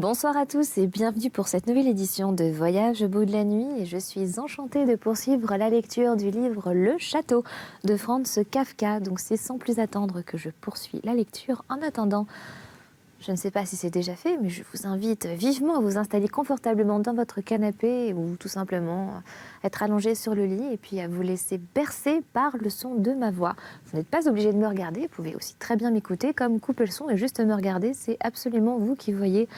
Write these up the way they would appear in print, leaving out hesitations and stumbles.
Bonsoir à tous et bienvenue pour cette nouvelle édition de Voyage au bout de la nuit. Et je suis enchantée de poursuivre la lecture du livre Le Château de Franz Kafka. Donc c'est sans plus attendre que je poursuis la lecture. En attendant, je ne sais pas si c'est déjà fait, mais je vous invite vivement à vous installer confortablement dans votre canapé ou tout simplement être allongé sur le lit et puis à vous laisser bercer par le son de ma voix. Vous n'êtes pas obligé de me regarder, vous pouvez aussi très bien m'écouter comme couper le son et juste me regarder. C'est absolument vous qui voyez.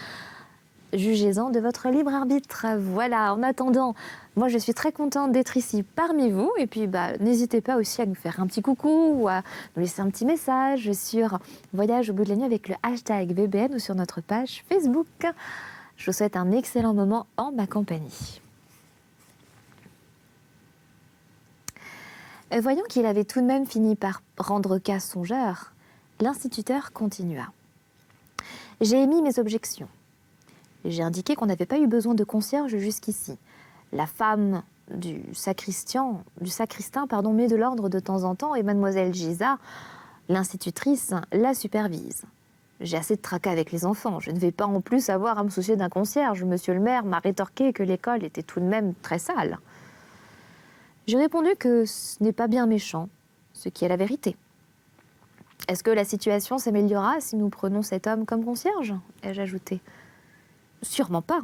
Jugez-en de votre libre arbitre. Voilà, en attendant, moi je suis très contente d'être ici parmi vous. Et puis n'hésitez pas aussi à nous faire un petit coucou ou à nous laisser un petit message sur Voyage au bout de la nuit avec le hashtag VBN ou sur notre page Facebook. Je vous souhaite un excellent moment en ma compagnie. Voyant qu'il avait tout de même fini par rendre cas songeur, l'instituteur continua. J'ai émis mes objections. J'ai indiqué qu'on n'avait pas eu besoin de concierge jusqu'ici. La femme du sacristain, met de l'ordre de temps en temps et mademoiselle Giza, l'institutrice, la supervise. J'ai assez de tracas avec les enfants. Je ne vais pas en plus avoir à me soucier d'un concierge. Monsieur le maire m'a rétorqué que l'école était tout de même très sale. J'ai répondu que ce n'est pas bien méchant, ce qui est la vérité. Est-ce que la situation s'améliorera si nous prenons cet homme comme concierge ? Ai-je ajouté. Sûrement pas.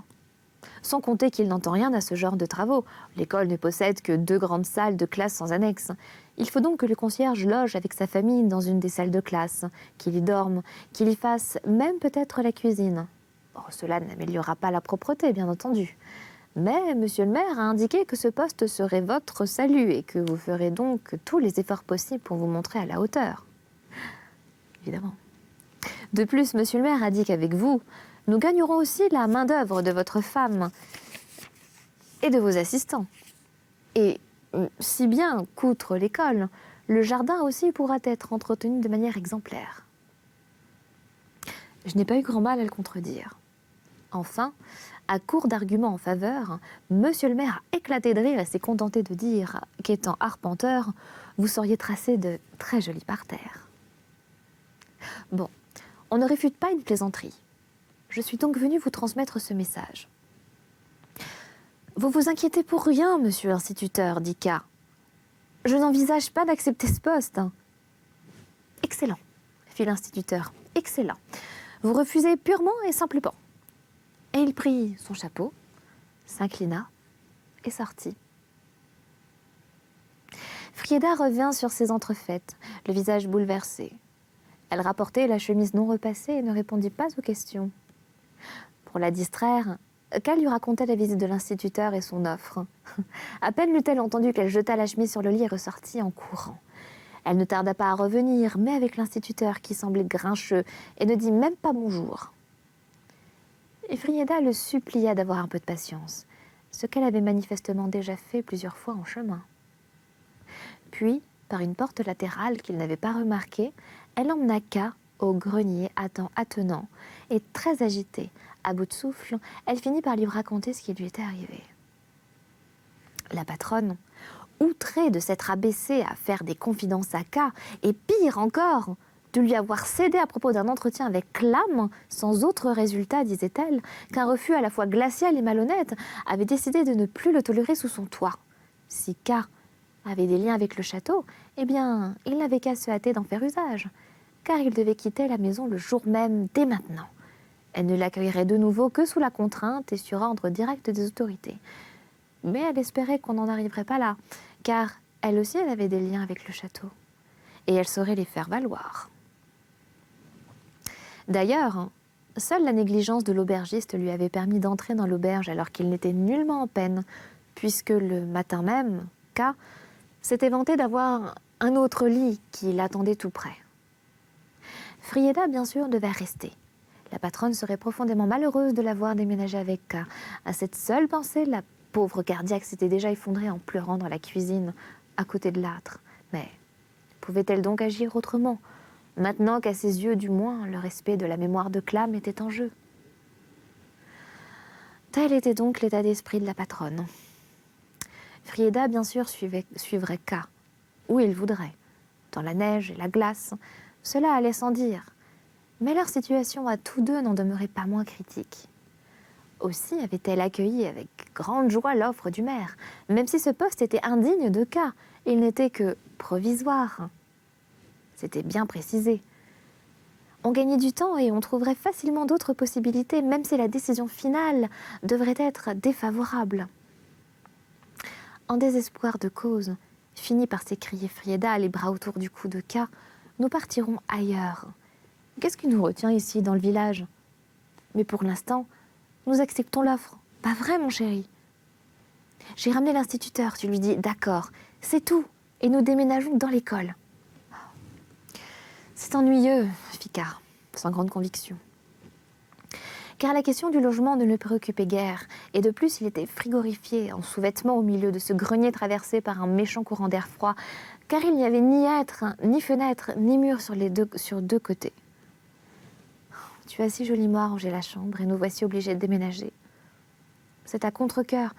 Sans compter qu'il n'entend rien à ce genre de travaux. L'école ne possède que 2 grandes salles de classe sans annexe. Il faut donc que le concierge loge avec sa famille dans une des salles de classe, qu'il y dorme, qu'il y fasse même peut-être la cuisine. Bon, cela n'améliorera pas la propreté, bien entendu. Mais monsieur le maire a indiqué que ce poste serait votre salut et que vous ferez donc tous les efforts possibles pour vous montrer à la hauteur. Évidemment. De plus, monsieur le maire a dit qu'avec vous, nous gagnerons aussi la main-d'œuvre de votre femme et de vos assistants. Et si bien qu'outre l'école, le jardin aussi pourra être entretenu de manière exemplaire. Je n'ai pas eu grand mal à le contredire. Enfin, à court d'arguments en faveur, monsieur le maire a éclaté de rire et s'est contenté de dire qu'étant arpenteur, vous sauriez tracer de très jolis parterres. Bon, on ne réfute pas une plaisanterie. Je suis donc venue vous transmettre ce message. Vous vous inquiétez pour rien, monsieur l'instituteur, dit K. Je n'envisage pas d'accepter ce poste. Excellent, fit l'instituteur, excellent. Vous refusez purement et simplement. Et il prit son chapeau, s'inclina et sortit. Frieda revint sur ses entrefaites, le visage bouleversé. Elle rapportait la chemise non repassée et ne répondit pas aux questions. Pour la distraire, K lui racontait la visite de l'instituteur et son offre. À peine l'eut-elle entendu qu'elle jeta la chemise sur le lit et ressortit en courant. Elle ne tarda pas à revenir, mais avec l'instituteur qui semblait grincheux et ne dit même pas bonjour. Et Frieda le supplia d'avoir un peu de patience, ce qu'elle avait manifestement déjà fait plusieurs fois en chemin. Puis, par une porte latérale qu'il n'avait pas remarquée, elle emmena K au grenier attenant et très agitée. À bout de souffle, elle finit par lui raconter ce qui lui était arrivé. La patronne, outrée de s'être abaissée à faire des confidences à K, et pire encore, de lui avoir cédé à propos d'un entretien avec Clam, sans autre résultat, disait-elle, qu'un refus à la fois glacial et malhonnête, avait décidé de ne plus le tolérer sous son toit. Si K avait des liens avec le château, eh bien, il n'avait qu'à se hâter d'en faire usage, car il devait quitter la maison le jour même, dès maintenant. Elle ne l'accueillerait de nouveau que sous la contrainte et sur ordre direct des autorités. Mais elle espérait qu'on n'en arriverait pas là, car elle aussi elle avait des liens avec le château. Et elle saurait les faire valoir. D'ailleurs, seule la négligence de l'aubergiste lui avait permis d'entrer dans l'auberge alors qu'il n'était nullement en peine, puisque le matin même, K s'était vanté d'avoir un autre lit qui l'attendait tout près. Frieda, bien sûr, devait rester. La patronne serait profondément malheureuse de la voir déménager avec K. À cette seule pensée, la pauvre cardiaque s'était déjà effondrée en pleurant dans la cuisine, à côté de l'âtre. Mais pouvait-elle donc agir autrement, maintenant qu'à ses yeux, du moins, le respect de la mémoire de Clam était en jeu? Tel était donc l'état d'esprit de la patronne. Frieda, bien sûr, suivrait K, où il voudrait, dans la neige et la glace. Cela allait sans dire. Mais leur situation à tous deux n'en demeurait pas moins critique. Aussi avait-elle accueilli avec grande joie l'offre du maire, même si ce poste était indigne de K. Il n'était que provisoire. C'était bien précisé. On gagnait du temps et on trouverait facilement d'autres possibilités, même si la décision finale devrait être défavorable. En désespoir de cause, finit par s'écrier Frieda, les bras autour du cou de K, nous partirons ailleurs. Qu'est-ce qui nous retient ici, dans le village? Mais pour l'instant, nous acceptons l'offre. Pas vrai, mon chéri? J'ai ramené l'instituteur, tu lui dis, d'accord, c'est tout, et nous déménageons dans l'école. C'est ennuyeux, fit K, sans grande conviction. Car la question du logement ne le préoccupait guère, et de plus il était frigorifié en sous-vêtements au milieu de ce grenier traversé par un méchant courant d'air froid, car il n'y avait ni être, ni fenêtre, ni mur sur deux côtés. Tu as si joliment arrangé la chambre et nous voici obligés de déménager. C'est à contre-cœur,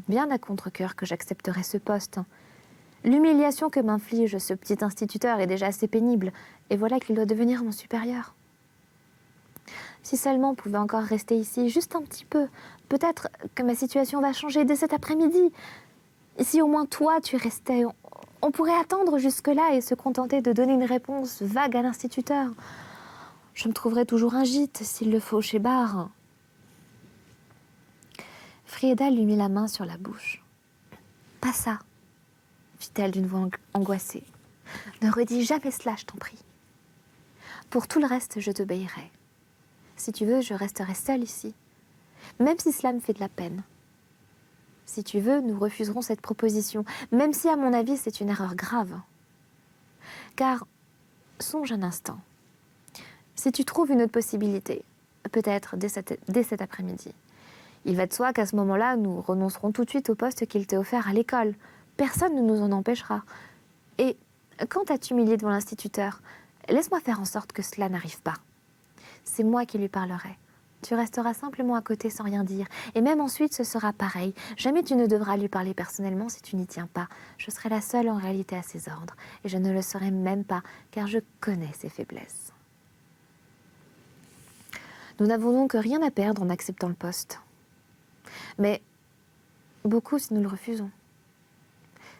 bien à contre-cœur que j'accepterai ce poste. L'humiliation que m'inflige ce petit instituteur est déjà assez pénible, et voilà qu'il doit devenir mon supérieur. Si seulement on pouvait encore rester ici, juste un petit peu, peut-être que ma situation va changer dès cet après-midi. Si au moins toi tu restais, on pourrait attendre jusque-là et se contenter de donner une réponse vague à l'instituteur. Je me trouverai toujours un gîte, s'il le faut, chez Barre. Frieda lui mit la main sur la bouche. « Pas ça », fit-elle d'une voix angoissée. « Ne redis jamais cela, je t'en prie. Pour tout le reste, je t'obéirai. Si tu veux, je resterai seule ici, même si cela me fait de la peine. Si tu veux, nous refuserons cette proposition, même si, à mon avis, c'est une erreur grave. Car, songe un instant, si tu trouves une autre possibilité, peut-être dès cet après-midi, il va de soi qu'à ce moment-là, nous renoncerons tout de suite au poste qu'il t'a offert à l'école. Personne ne nous en empêchera. Et quant à t'humilier devant l'instituteur, laisse-moi faire en sorte que cela n'arrive pas. C'est moi qui lui parlerai. Tu resteras simplement à côté sans rien dire. Et même ensuite, ce sera pareil. Jamais tu ne devras lui parler personnellement si tu n'y tiens pas. Je serai la seule en réalité à ses ordres. Et je ne le serai même pas, car je connais ses faiblesses. Nous n'avons donc rien à perdre en acceptant le poste. Mais beaucoup si nous le refusons.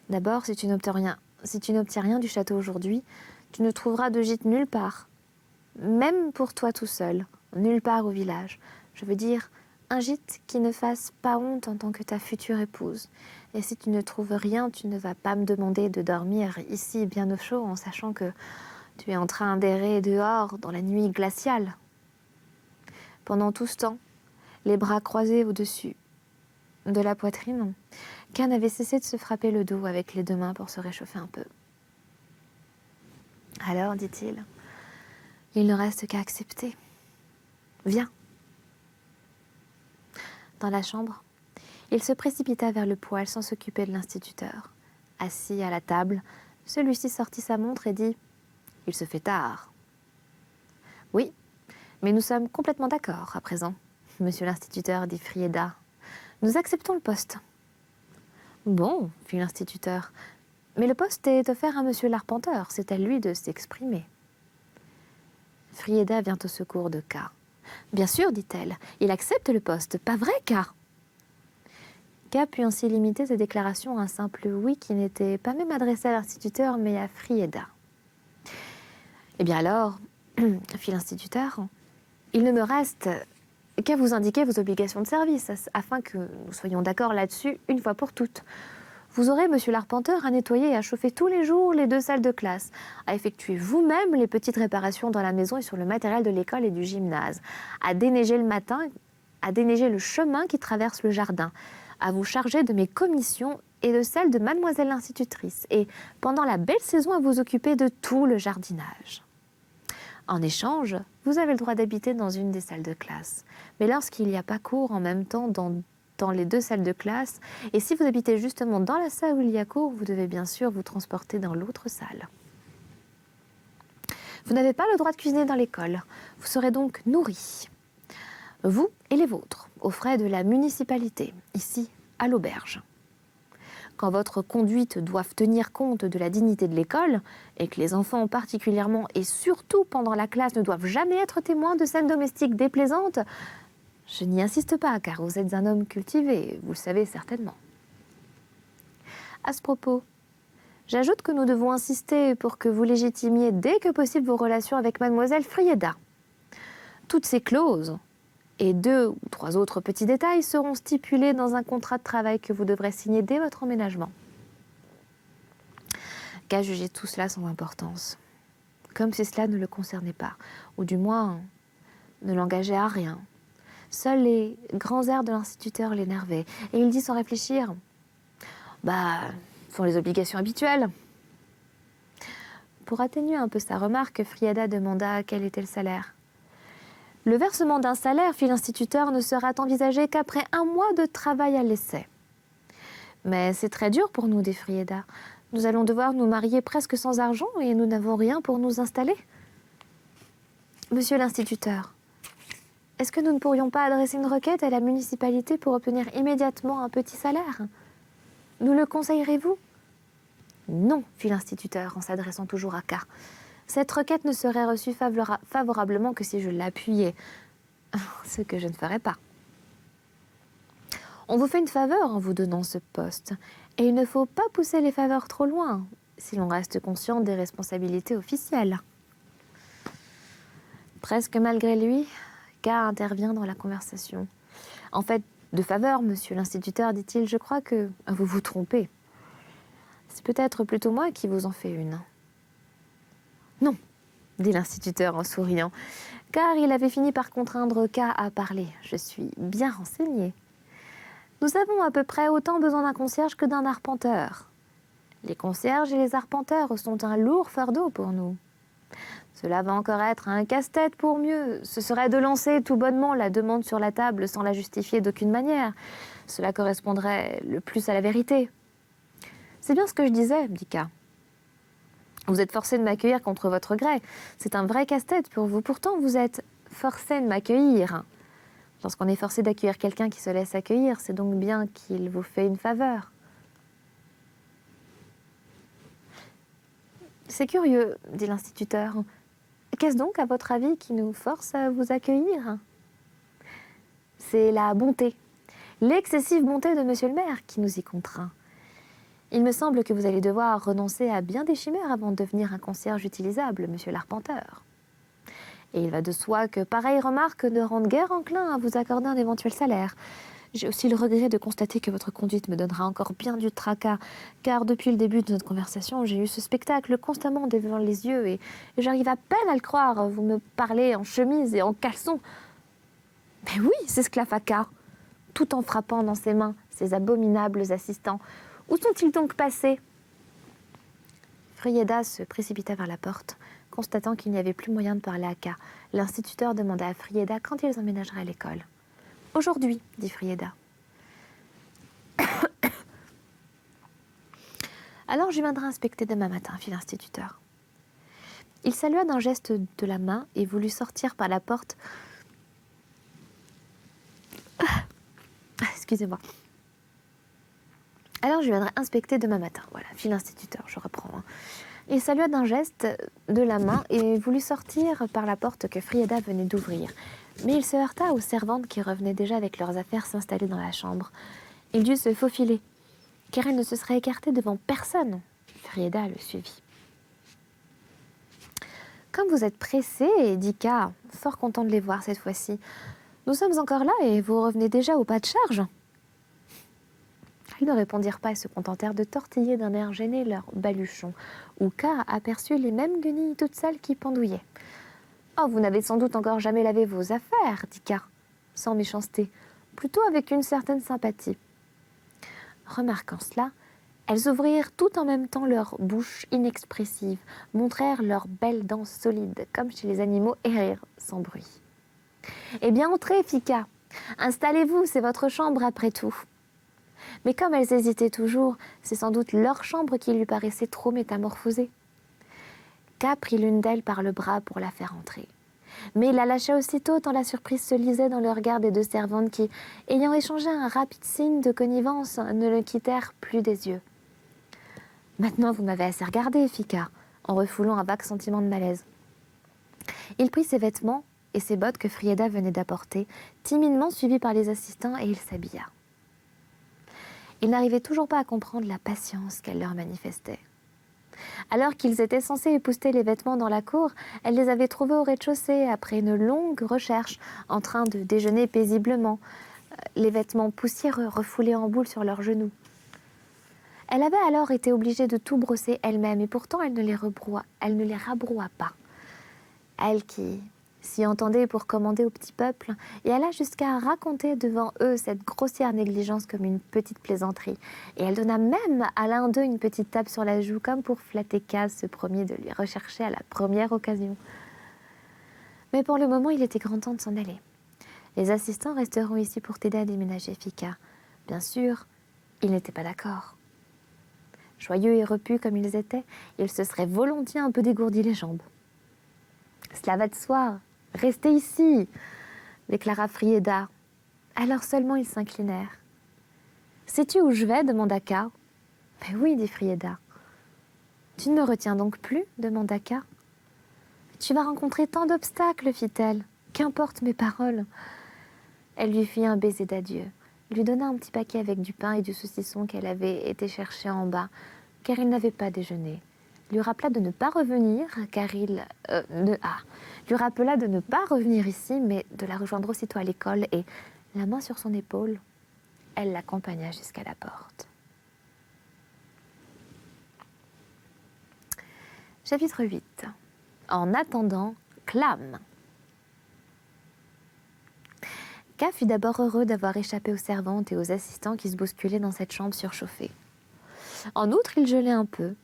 D'abord, si tu n'obtiens rien du château aujourd'hui, tu ne trouveras de gîte nulle part. Même pour toi tout seul, nulle part au village. Je veux dire, un gîte qui ne fasse pas honte en tant que ta future épouse. Et si tu ne trouves rien, tu ne vas pas me demander de dormir ici bien au chaud en sachant que tu es en train d'errer dehors dans la nuit glaciale. Pendant tout ce temps, les bras croisés au-dessus de la poitrine, K avait cessé de se frapper le dos avec les deux mains pour se réchauffer un peu. Alors, dit-il, il ne reste qu'à accepter. Viens. Dans la chambre, il se précipita vers le poêle sans s'occuper de l'instituteur. Assis à la table, celui-ci sortit sa montre et dit « Il se fait tard. »« Oui, mais nous sommes complètement d'accord à présent, monsieur l'instituteur, dit Frieda. Nous acceptons le poste. »« Bon, fit l'instituteur, mais le poste est offert à monsieur l'arpenteur, c'est à lui de s'exprimer. » Frieda vient au secours de K. « Bien sûr, dit-elle, il accepte le poste, pas vrai, K ?» K put ainsi limiter ses déclarations à un simple oui qui n'était pas même adressé à l'instituteur, mais à Frieda. « Eh bien alors, fit l'instituteur, il ne me reste qu'à vous indiquer vos obligations de service, afin que nous soyons d'accord là-dessus une fois pour toutes. Vous aurez, monsieur l'arpenteur, à nettoyer et à chauffer tous les jours les 2 salles de classe, à effectuer vous-même les petites réparations dans la maison et sur le matériel de l'école et du gymnase, à déneiger le matin, à déneiger le chemin qui traverse le jardin, à vous charger de mes commissions et de celles de mademoiselle l'institutrice, et pendant la belle saison à vous occuper de tout le jardinage. En échange, vous avez le droit d'habiter dans une des salles de classe, mais lorsqu'il n'y a pas cours en même temps dans les 2 salles de classe, et si vous habitez justement dans la salle où il y a cours, vous devez bien sûr vous transporter dans l'autre salle. Vous n'avez pas le droit de cuisiner dans l'école, vous serez donc nourris, vous et les vôtres, aux frais de la municipalité, ici à l'auberge. Quand votre conduite doit tenir compte de la dignité de l'école, et que les enfants particulièrement et surtout pendant la classe ne doivent jamais être témoins de scènes domestiques déplaisantes, Je n'y insiste pas, car vous êtes un homme cultivé, vous le savez certainement. À ce propos, j'ajoute que nous devons insister pour que vous légitimiez dès que possible vos relations avec mademoiselle Frieda. Toutes ces clauses et 2 ou 3 autres petits détails seront stipulés dans un contrat de travail que vous devrez signer dès votre emménagement. Qu'à juger tout cela sans importance, comme si cela ne le concernait pas, ou du moins ne l'engageait à rien. Seuls les grands airs de l'instituteur l'énervaient, et il dit sans réfléchir « Bah, ce sont les obligations habituelles ». Pour atténuer un peu sa remarque, Frieda demanda quel était le salaire. « Le versement d'un salaire, fit l'instituteur, ne sera envisagé qu'après 1 mois de travail à l'essai. »« Mais c'est très dur pour nous, dit Frieda. Nous allons devoir nous marier presque sans argent et nous n'avons rien pour nous installer. » « Monsieur l'instituteur, est-ce que nous ne pourrions pas adresser une requête à la municipalité pour obtenir immédiatement un petit salaire? Nous le conseillerez-vous? » « Non, fit l'instituteur en s'adressant toujours à K. Cette requête ne serait reçue favorablement que si je l'appuyais, ce que je ne ferai pas. On vous fait une faveur en vous donnant ce poste, et il ne faut pas pousser les faveurs trop loin, si l'on reste conscient des responsabilités officielles. Presque malgré lui, K intervient dans la conversation. « En fait, de faveur, monsieur l'instituteur, dit-il, je crois que vous vous trompez. C'est peut-être plutôt moi qui vous en fais une. »« Non, dit l'instituteur en souriant, car il avait fini par contraindre K à parler. Je suis bien renseigné. Nous avons à peu près autant besoin d'un concierge que d'un arpenteur. Les concierges et les arpenteurs sont un lourd fardeau pour nous. Cela va encore être un casse-tête pour mieux. Ce serait de lancer tout bonnement la demande sur la table sans la justifier d'aucune manière. Cela correspondrait le plus à la vérité. »« C'est bien ce que je disais, dit K. Vous êtes forcé de m'accueillir contre votre gré. C'est un vrai casse-tête pour vous. Pourtant, vous êtes forcé de m'accueillir. Lorsqu'on est forcé d'accueillir quelqu'un qui se laisse accueillir, c'est donc bien qu'il vous fait une faveur. » « C'est curieux, dit l'instituteur. Qu'est-ce donc, à votre avis, qui nous force à vous accueillir? » « C'est la bonté, l'excessive bonté de monsieur le maire qui nous y contraint. Il me semble que vous allez devoir renoncer à bien des chimères avant de devenir un concierge utilisable, monsieur l'arpenteur. Et il va de soi que pareilles remarques ne rendent guère enclin à vous accorder un éventuel salaire. J'ai aussi le regret de constater que votre conduite me donnera encore bien du tracas, car depuis le début de notre conversation, j'ai eu ce spectacle constamment devant les yeux et j'arrive à peine à le croire. Vous me parlez en chemise et en caleçon. Mais oui, s'esclaffa K, tout en frappant dans ses mains ces abominables assistants. Où sont-ils donc passés? Frieda se précipita vers la porte, constatant qu'il n'y avait plus moyen de parler à K. L'instituteur demanda à Frieda quand ils emménageraient à l'école. « Aujourd'hui, dit Frieda. « Alors je viendrai inspecter demain matin, fit l'instituteur. Il salua d'un geste de la main et voulut sortir par la porte. Excusez-moi. Alors je viendrai inspecter demain matin. Voilà, fit l'instituteur, je reprends. Il salua d'un geste de la main et voulut sortir par la porte que Frieda venait d'ouvrir. Mais il se heurta aux servantes qui revenaient déjà avec leurs affaires s'installer dans la chambre. Il dut se faufiler, car il ne se serait écarté devant personne. Frieda le suivit. « Comme vous êtes pressé, dit K, fort content de les voir cette fois-ci. Nous sommes encore là et vous revenez déjà au pas de charge. » Ils ne répondirent pas et se contentèrent de tortiller d'un air gêné leur baluchon, où K aperçut les mêmes guenilles toutes sales qui pendouillaient. « Oh, vous n'avez sans doute encore jamais lavé vos affaires, dit K, sans méchanceté, plutôt avec une certaine sympathie. » Remarquant cela, elles ouvrirent tout en même temps leurs bouches inexpressives, montrèrent leurs belles dents solides, comme chez les animaux, et rirent sans bruit. « Eh bien, entrez, fit K. Installez-vous, c'est votre chambre après tout. » Mais comme elles hésitaient toujours, c'est sans doute leur chambre qui lui paraissait trop métamorphosée. K prit l'une d'elles par le bras pour la faire entrer. Mais il la lâcha aussitôt tant la surprise se lisait dans le regard des 2 servantes qui, ayant échangé un rapide signe de connivence, ne le quittèrent plus des yeux. « Maintenant, vous m'avez assez regardé, fit K, en refoulant un vague sentiment de malaise. Il prit ses vêtements et ses bottes que Frieda venait d'apporter, timidement suivi par les assistants, et il s'habilla. Il n'arrivait toujours pas à comprendre la patience qu'elle leur manifestait. Alors qu'ils étaient censés épousseter les vêtements dans la cour, elle les avait trouvés au rez-de-chaussée après une longue recherche, en train de déjeuner paisiblement, les vêtements poussiéreux refoulés en boule sur leurs genoux. Elle avait alors été obligée de tout brosser elle-même et pourtant elle ne les rabroua pas. Elle qui s'y entendait pour commander au petit peuple et alla jusqu'à raconter devant eux cette grossière négligence comme une petite plaisanterie. Et elle donna même à l'un d'eux une petite tape sur la joue comme pour flatter Kaz, ce premier de lui rechercher à la première occasion. Mais pour le moment, il était grand temps de s'en aller. Les assistants resteront ici pour t'aider à déménager, Fika. Bien sûr, ils n'étaient pas d'accord. Joyeux et repus comme ils étaient, ils se seraient volontiers un peu dégourdis les jambes. « Cela va de soi, restez ici !» déclara Frieda. Alors seulement ils s'inclinèrent. « Sais-tu où je vais » demanda Ka. « Mais oui » dit Frieda. « Tu ne me retiens donc plus » demanda Ka. « Tu vas rencontrer tant d'obstacles » fit-elle. « Qu'importe mes paroles !» Elle lui fit un baiser d'adieu, lui donna un petit paquet avec du pain et du saucisson qu'elle avait été chercher en bas, car il n'avait pas déjeuné. Lui rappela de ne pas revenir, lui rappela de ne pas revenir ici, mais de la rejoindre aussitôt à l'école, et, la main sur son épaule, elle l'accompagna jusqu'à la porte. Chapitre 8. En attendant, Clam. Ka fut d'abord heureux d'avoir échappé aux servantes et aux assistants qui se bousculaient dans cette chambre surchauffée. En outre, il gelait un peu.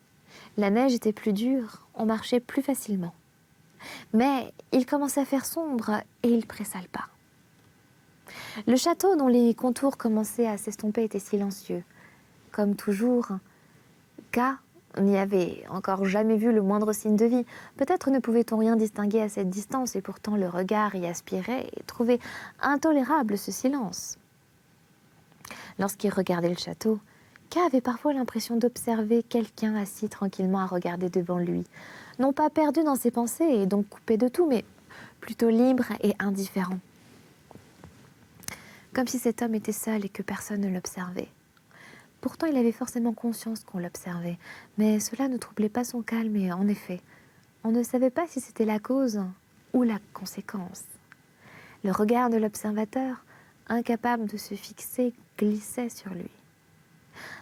La neige était plus dure, on marchait plus facilement. Mais il commençait à faire sombre et il pressa le pas. Le château dont les contours commençaient à s'estomper était silencieux. Comme toujours, Ka n'y avait encore jamais vu le moindre signe de vie. Peut-être ne pouvait-on rien distinguer à cette distance et pourtant le regard y aspirait et trouvait intolérable ce silence. Lorsqu'il regardait le château, Ka avait parfois l'impression d'observer quelqu'un assis tranquillement à regarder devant lui, non pas perdu dans ses pensées et donc coupé de tout, mais plutôt libre et indifférent. Comme si cet homme était seul et que personne ne l'observait. Pourtant, il avait forcément conscience qu'on l'observait, mais cela ne troublait pas son calme et en effet, on ne savait pas si c'était la cause ou la conséquence. Le regard de l'observateur, incapable de se fixer, glissait sur lui.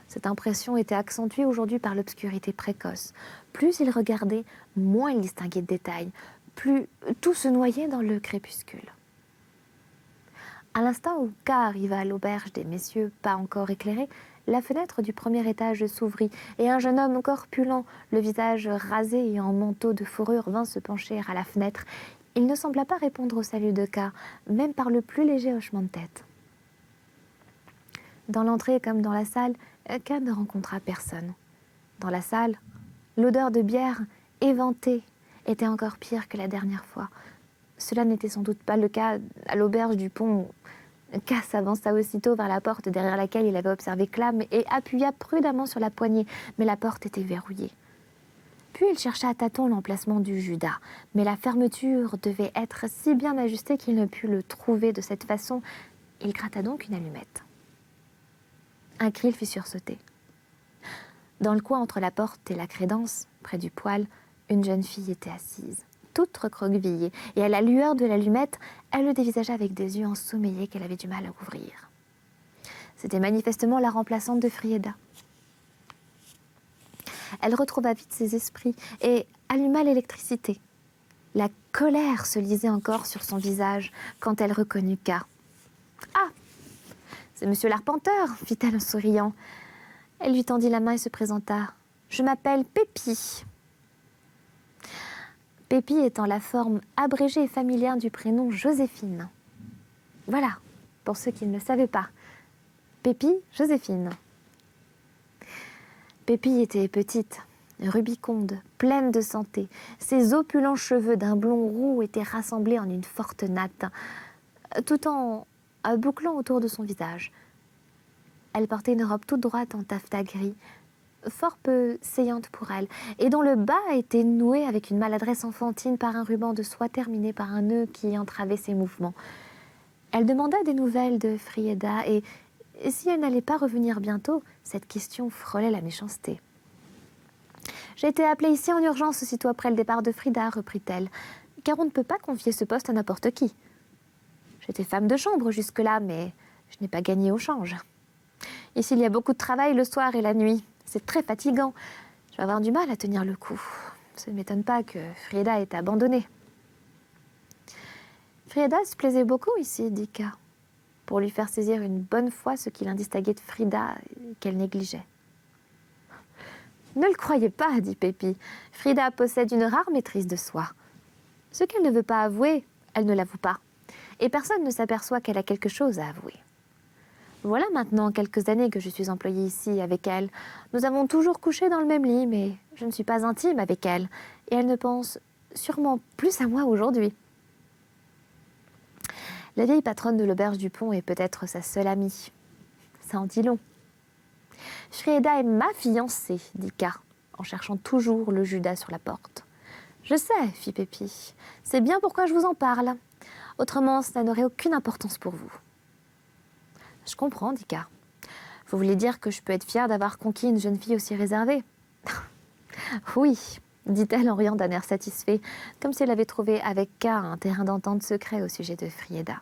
Cette impression était accentuée aujourd'hui par l'obscurité précoce. Plus il regardait, moins il distinguait de détails, plus tout se noyait dans le crépuscule. À l'instant où Ka arriva à l'auberge des messieurs pas encore éclairés, la fenêtre du premier étage s'ouvrit et un jeune homme corpulent, le visage rasé et en manteau de fourrure, vint se pencher à la fenêtre. Il ne sembla pas répondre au salut de Ka, même par le plus léger hochement de tête. Dans l'entrée comme dans la salle, Ka ne rencontra personne. Dans la salle, l'odeur de bière éventée était encore pire que la dernière fois. Cela n'était sans doute pas le cas à l'auberge du pont. Ka s'avança aussitôt vers la porte derrière laquelle il avait observé Clam et appuya prudemment sur la poignée, mais la porte était verrouillée. Puis il chercha à tâtons l'emplacement du Judas, mais la fermeture devait être si bien ajustée qu'il ne put le trouver de cette façon. Il gratta donc une allumette. Un cri le fit sursauter. Dans le coin entre la porte et la crédence, près du poêle, une jeune fille était assise, toute recroquevillée, et à la lueur de l'allumette, elle le dévisagea avec des yeux ensommeillés qu'elle avait du mal à ouvrir. C'était manifestement la remplaçante de Frieda. Elle retrouva vite ses esprits et alluma l'électricité. La colère se lisait encore sur son visage quand elle reconnut Ka. « Ah, c'est monsieur l'arpenteur » fit-elle en souriant. Elle lui tendit la main et se présenta. « Je m'appelle Pépi. » Pépi étant la forme abrégée et familière du prénom Joséphine. Voilà, pour ceux qui ne le savaient pas. Pépi, Joséphine. Pépi était petite, rubiconde, pleine de santé. Ses opulents cheveux d'un blond roux étaient rassemblés en une forte natte, tout en bouclant autour de son visage. Elle portait une robe toute droite en taffetas gris, fort peu saillante pour elle, et dont le bas était noué avec une maladresse enfantine par un ruban de soie terminé par un nœud qui entravait ses mouvements. Elle demanda des nouvelles de Frieda, et si elle n'allait pas revenir bientôt, cette question frôlait la méchanceté. « J'ai été appelée ici en urgence aussitôt après le départ de Frida, reprit-elle, car on ne peut pas confier ce poste à n'importe qui. J'étais femme de chambre jusque-là, mais je n'ai pas gagné au change. Ici, il y a beaucoup de travail le soir et la nuit. C'est très fatigant. Je vais avoir du mal à tenir le coup. Ça ne m'étonne pas que Frieda ait abandonné. » Frieda se plaisait beaucoup ici, dit K, pour lui faire saisir une bonne fois ce qui l'indistinguait de Frida et qu'elle négligeait. Ne le croyez pas, dit Pépi. Frida possède une rare maîtrise de soi. Ce qu'elle ne veut pas avouer, elle ne l'avoue pas. Et personne ne s'aperçoit qu'elle a quelque chose à avouer. Voilà maintenant quelques années que je suis employée ici avec elle. Nous avons toujours couché dans le même lit, mais je ne suis pas intime avec elle. Et elle ne pense sûrement plus à moi aujourd'hui. La vieille patronne de l'auberge du Pont est peut-être sa seule amie. Ça en dit long. Frieda est ma fiancée, dit K, en cherchant toujours le Judas sur la porte. Je sais, fit Pépi. C'est bien pourquoi je vous en parle. Autrement, ça n'aurait aucune importance pour vous. Je comprends, dit K. Vous voulez dire que je peux être fière d'avoir conquis une jeune fille aussi réservée? Oui, dit-elle en riant d'un air satisfait, comme si elle avait trouvé avec K un terrain d'entente secret au sujet de Frieda.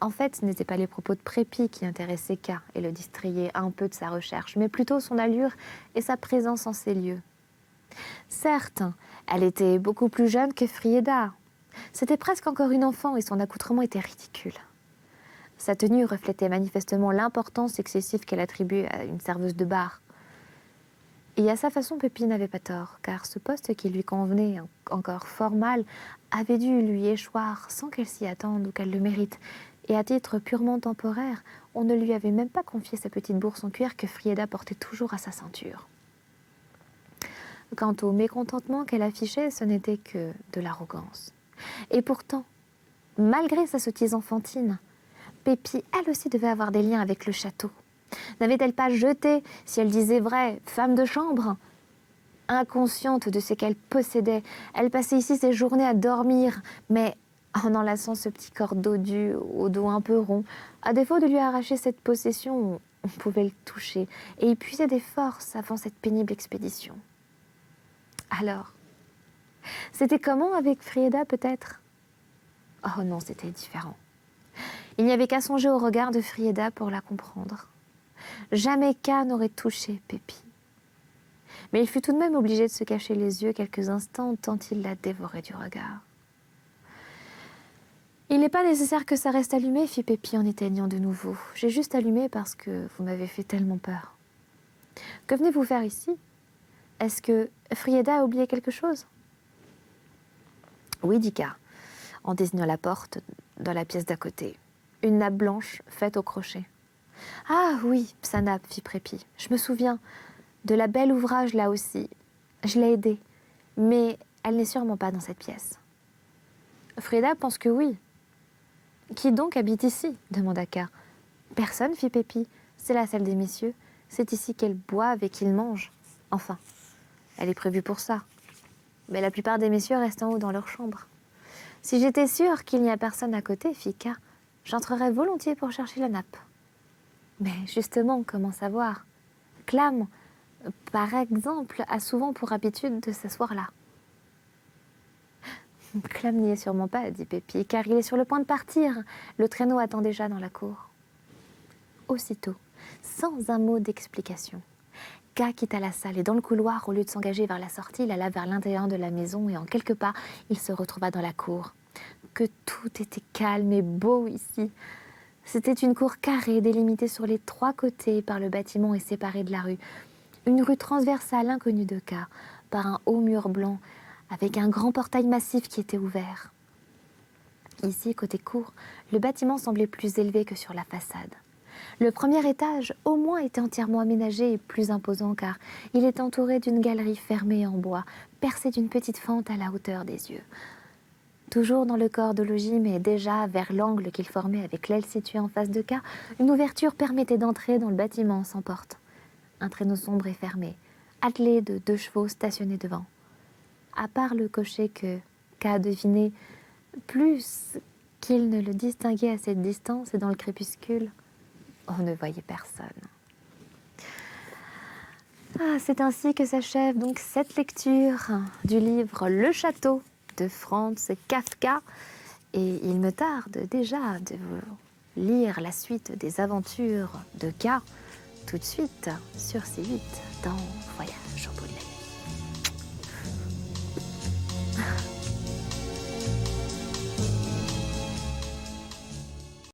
En fait, ce n'étaient pas les propos de Prépi qui intéressaient K et le distrayaient un peu de sa recherche, mais plutôt son allure et sa présence en ces lieux. Certes, elle était beaucoup plus jeune que Frieda. C'était presque encore une enfant et son accoutrement était ridicule. Sa tenue reflétait manifestement l'importance excessive qu'elle attribuait à une serveuse de bar. Et à sa façon, Pépi n'avait pas tort, car ce poste qui lui convenait encore fort mal avait dû lui échoir sans qu'elle s'y attende ou qu'elle le mérite. Et à titre purement temporaire, on ne lui avait même pas confié sa petite bourse en cuir que Frieda portait toujours à sa ceinture. Quant au mécontentement qu'elle affichait, ce n'était que de l'arrogance. Et pourtant, malgré sa sottise enfantine, Pépi, elle aussi, devait avoir des liens avec le château. N'avait-elle pas jeté, si elle disait vrai, femme de chambre? Inconsciente de ce qu'elle possédait, elle passait ici ses journées à dormir, mais en enlaçant ce petit corps dodu, au dos un peu rond, à défaut de lui arracher cette possession, on pouvait le toucher et y puiser des forces avant cette pénible expédition. Alors, c'était comment avec Frieda peut-être? Oh non, c'était différent. Il n'y avait qu'à songer au regard de Frieda pour la comprendre. Jamais K n'aurait touché Pépi. Mais il fut tout de même obligé de se cacher les yeux quelques instants tant il la dévorait du regard. « Il n'est pas nécessaire que ça reste allumé, fit Pépi en éteignant de nouveau. J'ai juste allumé parce que vous m'avez fait tellement peur. Que venez-vous faire ici? Est-ce que Frieda a oublié quelque chose? » Oui, dit K, en désignant la porte dans la pièce d'à côté. Une nappe blanche faite au crochet. « Ah oui, sa nappe, fit Pépi. Je me souviens. De la belle ouvrage là aussi. Je l'ai aidée, mais elle n'est sûrement pas dans cette pièce. » Frieda pense que oui. « Qui donc habite ici? » demanda K. « Personne, fit Pépi. C'est la salle des messieurs. C'est ici qu'elles boivent et qu'ils mangent. Enfin, elle est prévue pour ça. Mais la plupart des messieurs restent en haut dans leur chambre. Si j'étais sûre qu'il n'y a personne à côté, fit K, j'entrerais volontiers pour chercher la nappe. Mais justement, comment savoir? Clam, par exemple, a souvent pour habitude de s'asseoir là. Clam n'y est sûrement pas, dit Pépi, car il est sur le point de partir. Le traîneau attend déjà dans la cour. Aussitôt, sans un mot d'explication, K quitta la salle et dans le couloir, au lieu de s'engager vers la sortie, il alla vers l'intérieur de la maison et en quelques pas, il se retrouva dans la cour. Que tout était calme et beau ici. C'était une cour carrée délimitée sur les trois côtés par le bâtiment et séparée de la rue. Une rue transversale inconnue de K, par un haut mur blanc, avec un grand portail massif qui était ouvert. Ici, côté cour, le bâtiment semblait plus élevé que sur la façade. Le premier étage, au moins, était entièrement aménagé et plus imposant car il est entouré d'une galerie fermée en bois, percée d'une petite fente à la hauteur des yeux. Toujours dans le corps de logis, mais déjà vers l'angle qu'il formait avec l'aile située en face de K, une ouverture permettait d'entrer dans le bâtiment sans porte. Un traîneau sombre et fermé, attelé de 2 chevaux stationnés devant. À part le cocher que K devinait plus qu'il ne le distinguait à cette distance et dans le crépuscule, on ne voyait personne. C'est ainsi que s'achève donc cette lecture du livre Le Château de Franz Kafka. Et il me tarde déjà de vous lire la suite des aventures de K tout de suite sur C8 dans Voyage au bout de la nuit.